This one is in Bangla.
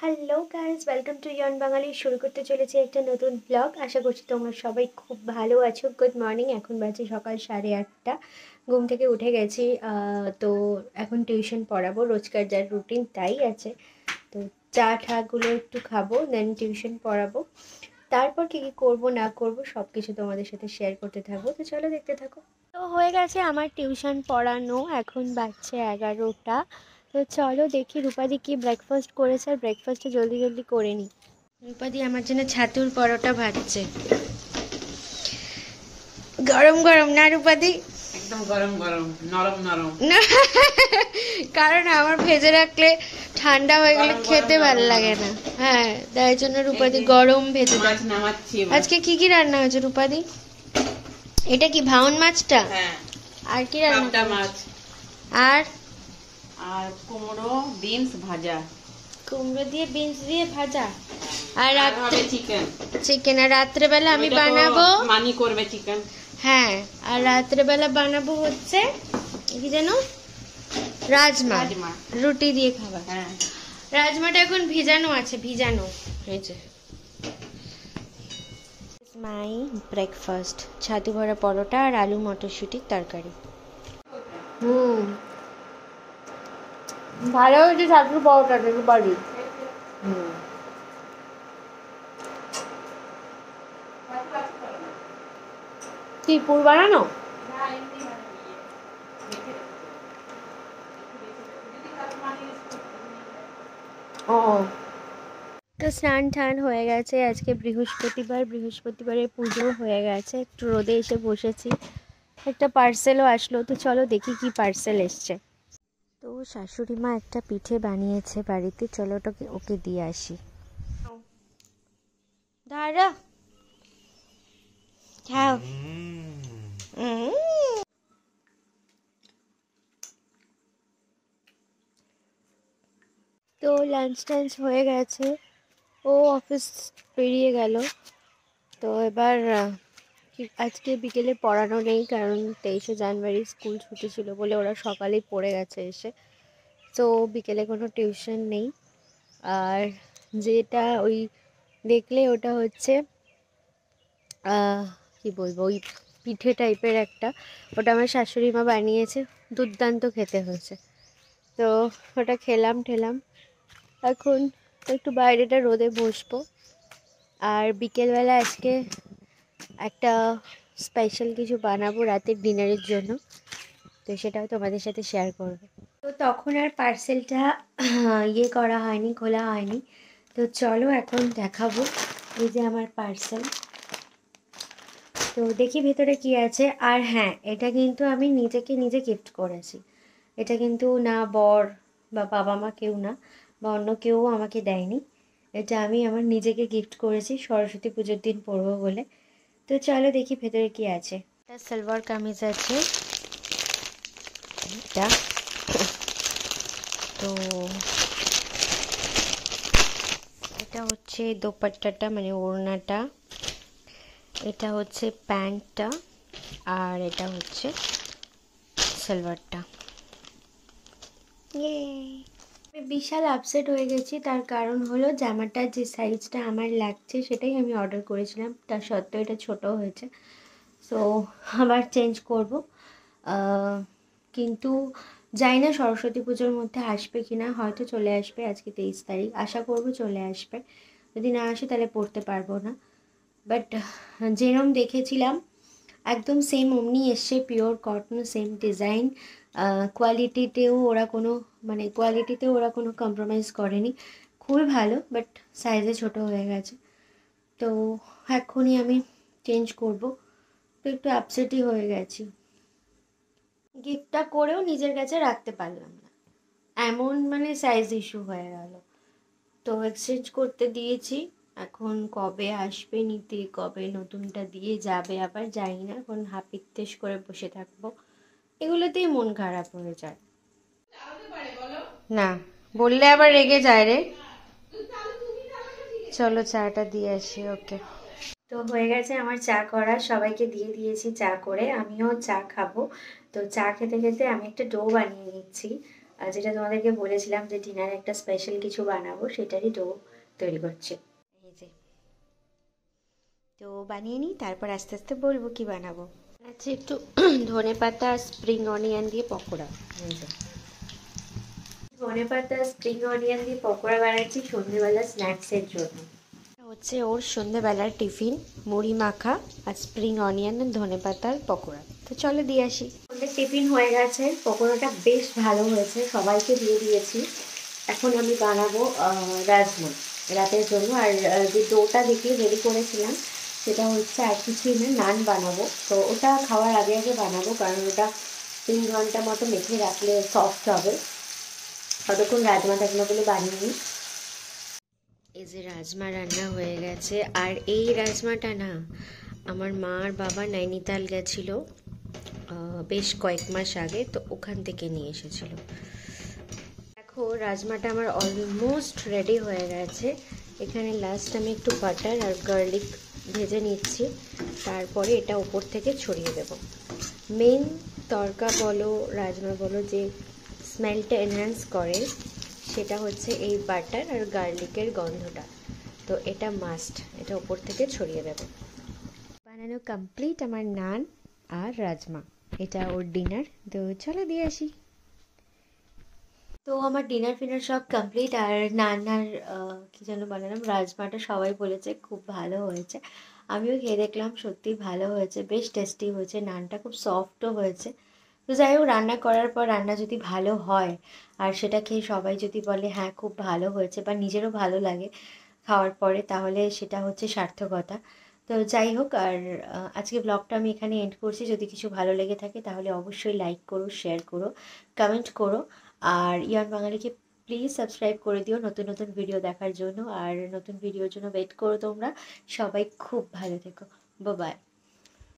হ্যালো গাইস, ওয়েলকাম টু ইয়ন বাঙালি। শুরু করতে চলেছি একটা নতুন ব্লগ। আশা করছি তোমরা সবাই খুব ভালো আছো। Good morning. এখন বাজে সকাল 8:30। ঘুম থেকে উঠে গেছি। তো এখন টিউশন পড়াবো, রোজকার যার রুটিন তাই আছে। তো চা ঠাগুলো একটু খাবো, দেন টিউশন পড়াবো। তারপর কী কী করবো না করবো সব কিছু তোমাদের সাথে শেয়ার করতে থাকবো। তো চলো দেখতে থাকো। তো হয়ে গেছে আমার টিউশন পড়ানো, এখন বাজছে 11টা। তো চলো দেখি রূপাদি কি ব্রেকফাস্ট করেছে, আর ব্রেকফাস্টটা জলদি জলদি করে নিই। রূপাদি আমার জন্য ছাতুর পরোটা ভাজছে। গরম গরম না রূপাদি? একদম গরম গরম, নরম নরম। না, কারণ আমার ভেজে রাখলে ঠান্ডা হয়ে গেলে খেতে ভালো লাগে না। হ্যাঁ, তাই জন্য রূপাদি গরম ভেজে দেয়। আজকে কি কি রান্না হয়েছে রূপাদি? এটা কি ভাউন মাছটা? হ্যাঁ। আর কি রান্না? মাছ আর আর কুমড়ো বিনস ভাজা। কুমড়ো দিয়ে বিনস দিয়ে ভাজা। আর হবে চিকেন। চিকেন। আর রাত্রেবেলা আমি বানাবো, মানি করবে চিকেন। হ্যাঁ, আর রাত্রেবেলা বানাবো হচ্ছে কি যেন, রাজমা। রুটি দিয়ে খাবার। হ্যাঁ, রাজমাটা এখন ভিজানো আছে, ভিজানো হয়েছে। মাই ব্রেকফাস্ট, ছাতু ভরা পরোটা আর আলু মটরশুঁটির তরকারি। ভালো হয়েছে ছাতুর পরোটাটা বাড়ি। কি পুর বানানো? ও, তো স্নান টান হয়ে গেছে। আজকে বৃহস্পতিবারের পুজো হয়ে গেছে। একটু রোদে এসে বসেছি। একটা পার্সেলও আসলো, তো চলো দেখি কি পার্সেল এসছে। তো শাশুড়ি মা একটা পিঠে বানিয়েছে বাড়িতে, চলো ওটাকে ওকে দিয়ে আসি। দাঁড়া, খাও। তো লাঞ্চ টাঞ্চ হয়ে গেছে, ও অফিস বেরিয়ে গেল। তো এবার আজকে বিকেলে পড়ানো নেই, কারণ 23শে জানুয়ারি স্কুল ছুটি ছিল বলে ওরা সকালেই পড়ে গেছে এসে। তো বিকেলে কোনো টিউশন নেই। আর যেটা ওই দেখলে ওটা হচ্ছে কি বলবো, ওই পিঠে টাইপের একটা, ওটা আমার শাশুড়ি মা বানিয়েছে, দুর্দান্ত খেতে হয়েছে। তো ওটা খেলাম ঠেলাম। এখন একটু বাইরেটা রোদে বসবো। আর বিকেলবেলা আজকে একটা স্পেশাল কিছু বানাবো রাতের ডিনারের জন্য, তো সেটাও তোমাদের সাথে শেয়ার করবো। তো তখন আর পার্সেলটা করা হয়নি, খোলা হয়নি। তো চলো এখন দেখাবো। এই যে আমার পার্সেল, তো দেখি ভেতরে কি আছে। আর হ্যাঁ, এটা কিন্তু আমি নিজেকে নিজে গিফট করেছি। এটা কিন্তু না বর বা বাবা মা কেউ না, বা অন্য কেউ আমাকে দেয়নি। এটা আমি আমার নিজেকে গিফট করেছি সরস্বতী পুজোর দিন পরবো বলে। তো চলো দেখি ভেতরে কি আছে। একটা সালোয়ার কামিজ আছে এটা। তো এটা হচ্ছে দোপাট্টাটা, মানে ওড়নাটা। এটা হচ্ছে প্যান্টটা, আর এটা হচ্ছে সালোয়ারটা। আমি বিশাল আপসেট হয়ে গেছি, তার কারণ হলো জামাটা যে সাইজটা আমার লাগছে সেটাই আমি অর্ডার করেছিলাম, তার সত্ত্বেও এটা ছোট হয়েছে। সো আবার চেঞ্জ করব। কিন্তু জানি না সরস্বতী পুজোর মধ্যে আসবে কি না, হয়তো চলে আসবে। আজকে 23 তারিখ, আশা করব চলে আসবে। যদি না আসে তাহলে পড়তে পারবো না। বাট যেরকম দেখেছিলাম একদম সেম অমনি এসছে, পিওর কটন, সেম ডিজাইন। কোয়ালিটিতেও ওরা কোনো কম্প্রোমাইজ করেনি, খুবই ভালো। বাট সাইজে ছোট হয়ে গেছে, তো এখনই আমি চেঞ্জ করব। তো একটু আপসেটই হয়ে গেছি, গিফটটা করেও নিজের কাছে রাখতে পারলাম না, এমন মানে সাইজ ইস্যু হয়ে গেল। তো এক্সচেঞ্জ করতে দিয়েছি। এখন কবে আসবে নিতে, কবে নতুনটা দিয়ে যাবে আবার জানি না। এখন হাপিত্তেশ করে বসে থাকবো, এগুলোতেই মন খারাপ হয়ে যায়। না বললে আবার রেগে যায় রে। চলো চাটা দিয়ে আসি ওকে। তো হয়ে গেছে আমার চা করা, সবাইকে দিয়ে দিয়েছি চা করে, আমিও চা খাবো। তো চা খেতে খেতে আমি একটা ডো বানিয়ে নিচ্ছি। আর যেটা তোমাদেরকে বলেছিলাম যে ডিনারে একটা স্পেশাল কিছু বানাবো, সেটারই ডো তৈরি করছি। এই যে, তো বানিয়ে নিই, তারপর আস্তে আস্তে বলবো কি বানাবো। আচ্ছা, একটু ধনে পাতা স্প্রিং অনিয়ন দিয়ে পকোড়া। এই যে ধনে পাতা স্প্রিং অনিয়ন দিয়ে পকোড়া বানাচ্ছি সন্ধ্যেবেলা স্ন্যাক্সের জন্য। হচ্ছে ওর সন্ধ্যেবেলার টিফিন, মুড়ি মাখা আর স্প্রিং অনিয়ন আর ধনে পাতার পকোড়া। তো চলো দিয়ে আসি। ওদের টিফিন হয়ে গেছে, পকোড়াটা বেশ ভালো হয়েছে, সবাইকে দিয়ে দিয়েছি। এখন আমি বানাবো রাজমা রাতের জন্য। আর যে ডোটা দেখে রেডি করেছিলাম সেটা হচ্ছে আর কিছুই না, নান বানাবো। তো ওটা খাওয়ার আগে আগে বানাবো, কারণ ওটা 3 ঘন্টা মতো মেখে রাখলে সফট হবে। ততক্ষণ রাজমা টাজমাগুলো বানিয়ে নিই। এই যে রাজমা রান্না হয়ে গেছে। আর এই রাজমাটা না, আমার মা আর বাবা নৈনিতাল গেছিলো বেশ কয়েক মাস আগে, তো ওখান থেকে নিয়ে এসেছিল। দেখো রাজমাটা আমার অলমোস্ট রেডি হয়ে গেছে। এখানে লাস্ট আমি একটু বাটার আর গার্লিক ভেজে নিচ্ছি, তারপরে এটা ওপর থেকে ছড়িয়ে দেব। মেন তড়কা বলো রাজমা বলো, যে স্মেলটা এনহ্যান্স করে সেটা হচ্ছে এই বাটার আর গার্লিকের গন্ধটা। তো এটা মাস্ট, এটা ওপর থেকে ছড়িয়ে দেব। বানানো কমপ্লিট আমার নান আর রাজমা, এটা ওর ডিনার। তো চলো দিয়ে আসি। তো আমার ডিনার ফিনার সব কমপ্লিট। আর নান আর কী যেন বানালাম, রাজমাটা সবাই বলেছে খুব ভালো হয়েছে। আমিও খেয়ে দেখলাম, সত্যি ভালো হয়েছে, বেশ টেস্টি হয়েছে, নানটা খুব সফটও হয়েছে। তো যাই হোক, রান্না করার পর রান্না যদি ভালো হয় আর সেটা খেয়ে সবাই যদি বলে হ্যাঁ খুব ভালো হয়েছে, বা নিজেরও ভালো লাগে খাওয়ার পরে, তাহলে সেটা হচ্ছে সার্থকতা। তো যাই হোক, আর আজকে ব্লগটা আমি এখানে এন্ড করছি। যদি কিছু ভালো লেগে থাকে তাহলে অবশ্যই লাইক করো, শেয়ার করো, কমেন্ট করো। আর ইয়ান বাঙালিকে প্লিজ সাবস্ক্রাইব করে দিও নতুন নতুন ভিডিও দেখার জন্য। আর নতুন ভিডিওর জন্য ওয়েট করো তোমরা। সবাই খুব ভালো থেকো। Bye bye.